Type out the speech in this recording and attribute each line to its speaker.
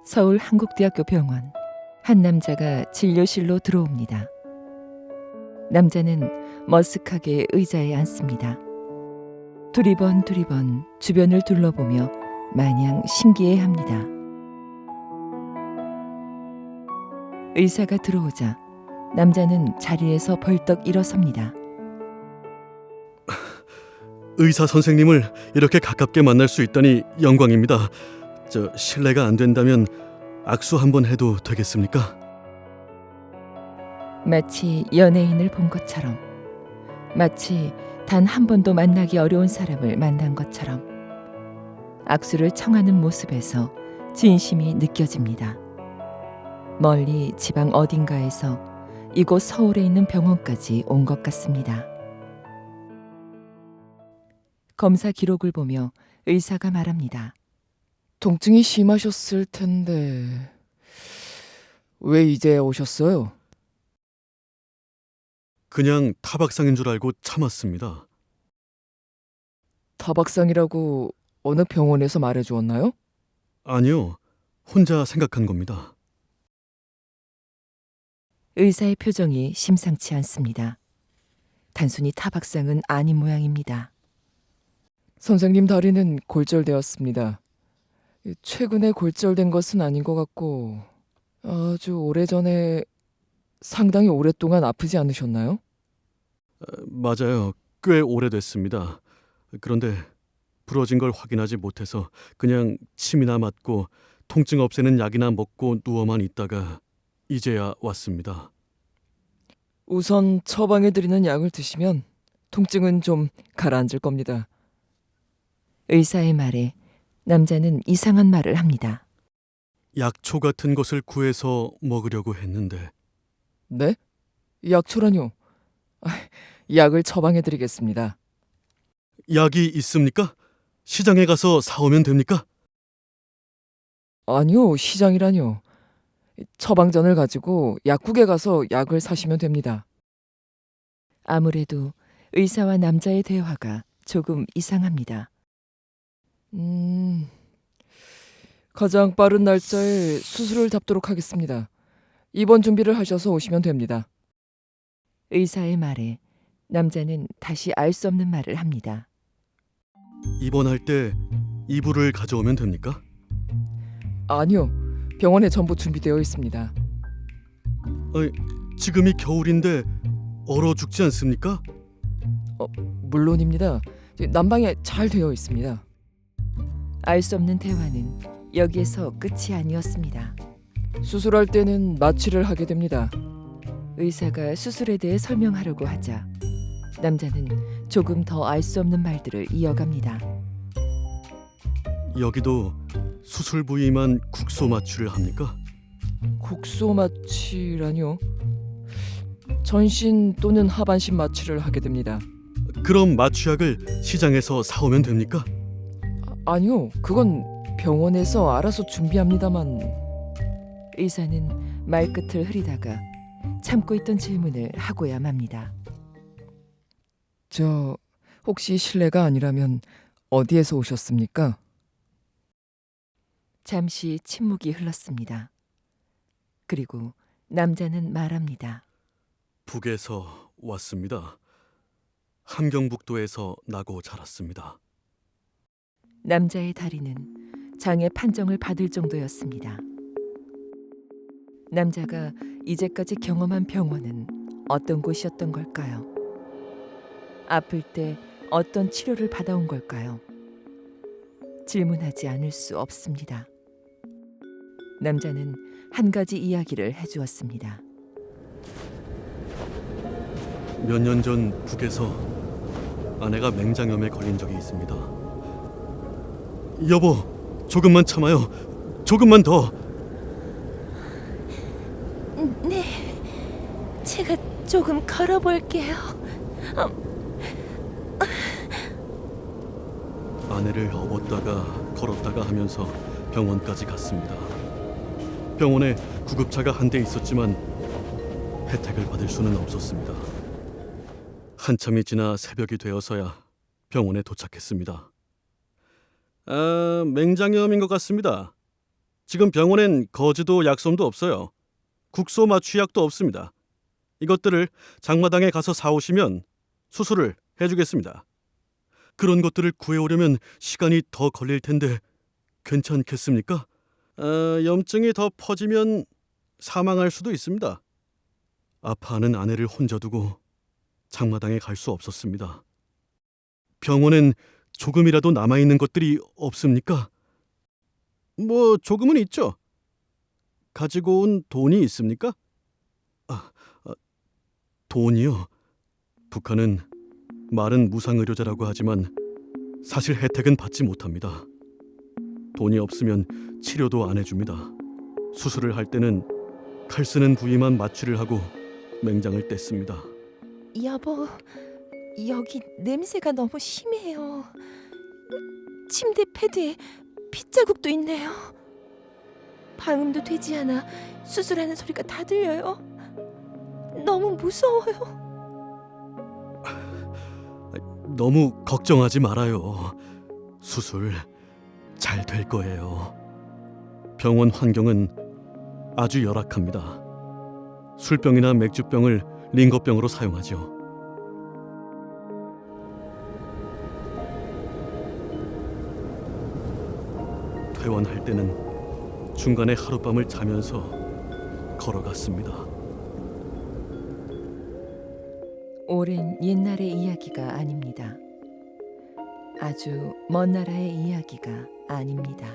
Speaker 1: 서울 한국대학교 병원. 한 남자가 진료실로 들어옵니다. 남자는 머쓱하게 의자에 앉습니다. 두리번 주변을 둘러보며 마냥 신기해합니다. 의사가 들어오자 남자는 자리에서 벌떡 일어섭니다.
Speaker 2: 의사 선생님을 이렇게 가깝게 만날 수 있다니 영광입니다. 실례가 안 된다면 악수 한번 해도 되겠습니까?
Speaker 1: 마치 연예인을 본 것처럼, 마치 단 한 번도 만나기 어려운 사람을 만난 것처럼 악수를 청하는 모습에서 진심이 느껴집니다. 멀리 지방 어딘가에서 이곳 서울에 있는 병원까지 온 것 같습니다. 검사 기록을 보며 의사가 말합니다.
Speaker 3: 통증이 심하셨을 텐데 왜 이제 오셨어요?
Speaker 2: 그냥 타박상인 줄 알고 참았습니다.
Speaker 3: 타박상이라고 어느 병원에서 말해주었나요?
Speaker 2: 아니요, 혼자 생각한 겁니다.
Speaker 1: 의사의 표정이 심상치 않습니다. 단순히 타박상은 아닌 모양입니다.
Speaker 3: 선생님 다리는 골절되었습니다. 최근에 골절된 것은 아닌 것 같고 아주 오래전에 상당히 오랫동안 아프지 않으셨나요?
Speaker 2: 맞아요, 꽤 오래됐습니다. 그런데 부러진 걸 확인하지 못해서 그냥 침이나 맞고 통증 없애는 약이나 먹고 누워만 있다가 이제야 왔습니다.
Speaker 3: 우선 처방해드리는 약을 드시면 통증은 좀 가라앉을 겁니다.
Speaker 1: 의사의 말에 남자는 이상한 말을 합니다.
Speaker 2: 약초 같은 것을 구해서 먹으려고 했는데
Speaker 3: 네? 약초라뇨? 약을 처방해드리겠습니다.
Speaker 2: 약이 있습니까? 시장에 가서 사오면 됩니까?
Speaker 3: 아니요, 시장이라뇨. 처방전을 가지고 약국에 가서 약을 사시면 됩니다.
Speaker 1: 아무래도 의사와 남자의 대화가 조금 이상합니다.
Speaker 3: 가장 빠른 날짜에 수술을 잡도록 하겠습니다. 입원 준비를 하셔서 오시면 됩니다.
Speaker 1: 의사의 말에 남자는 다시 알 수 없는 말을 합니다.
Speaker 2: 입원할 때 이불을 가져오면 됩니까?
Speaker 3: 아니요, 병원에 전부 준비되어 있습니다.
Speaker 2: 지금이 겨울인데 얼어 죽지 않습니까?
Speaker 3: 물론입니다. 난방에 잘 되어 있습니다.
Speaker 1: 알 수 없는 대화는 여기에서 끝이 아니었습니다.
Speaker 3: 수술할 때는 마취를 하게 됩니다.
Speaker 1: 의사가 수술에 대해 설명하려고 하자 남자는 조금 더 알 수 없는 말들을 이어갑니다.
Speaker 2: 여기도 수술 부위만 국소 마취를 합니까?
Speaker 3: 국소 마취라뇨? 전신 또는 하반신 마취를 하게 됩니다.
Speaker 2: 그럼 마취약을 시장에서 사오면 됩니까?
Speaker 3: 아니요, 그건 병원에서 알아서 준비합니다만.
Speaker 1: 의사는 말끝을 흐리다가 참고 있던 질문을 하고야 맙니다.
Speaker 3: 저 혹시 실례가 아니라면 어디에서 오셨습니까?
Speaker 1: 잠시 침묵이 흘렀습니다. 그리고 남자는 말합니다.
Speaker 2: 북에서 왔습니다. 함경북도에서 나고 자랐습니다.
Speaker 1: 남자의 다리는 장애 판정을 받을 정도였습니다. 남자가 이제까지 경험한 병원은 어떤 곳이었던 걸까요? 아플 때 어떤 치료를 받아온 걸까요? 질문하지 않을 수 없습니다. 남자는 한 가지 이야기를 해주었습니다.
Speaker 2: 몇 년 전 북에서 아내가 맹장염에 걸린 적이 있습니다. 여보, 조금만 참아요. 조금만 더.
Speaker 1: 네, 제가 조금 걸어볼게요.
Speaker 2: 아내를 업었다가 걸었다가 하면서 병원까지 갔습니다. 병원에 구급차가 한 대 있었지만 혜택을 받을 수는 없었습니다. 한참이 지나 새벽이 되어서야 병원에 도착했습니다. 맹장염인 것 같습니다. 지금 병원엔 거즈도 약솜도 없어요. 국소 마취약도 없습니다. 이것들을 장마당에 가서 사오시면 수술을 해주겠습니다. 그런 것들을 구해오려면 시간이 더 걸릴 텐데 괜찮겠습니까? 염증이 더 퍼지면 사망할 수도 있습니다. 아파하는 아내를 혼자 두고 장마당에 갈 수 없었습니다. 병원엔 조금이라도 남아있는 것들이 없습니까? 뭐 조금은 있죠. 가지고 온 돈이 있습니까? 돈이요? 북한은 말은 무상의료자라고 하지만 사실 혜택은 받지 못합니다. 돈이 없으면 치료도 안 해줍니다. 수술을 할 때는 칼 쓰는 부위만 마취를 하고 맹장을 뗐습니다.
Speaker 1: 여보, 여기 냄새가 너무 심해요. 침대 패드에 핏자국도 있네요. 방음도 되지 않아 수술하는 소리가 다 들려요. 너무 무서워요.
Speaker 2: 너무 걱정하지 말아요. 수술 잘 될 거예요. 병원 환경은 아주 열악합니다. 술병이나 맥주병을 링거병으로 사용하죠. 퇴원할 때는 중간에 하룻밤을 자면서 걸어갔습니다.
Speaker 1: 오랜 옛날의 이야기가 아닙니다. 아주 먼 나라의 이야기가 아닙니다.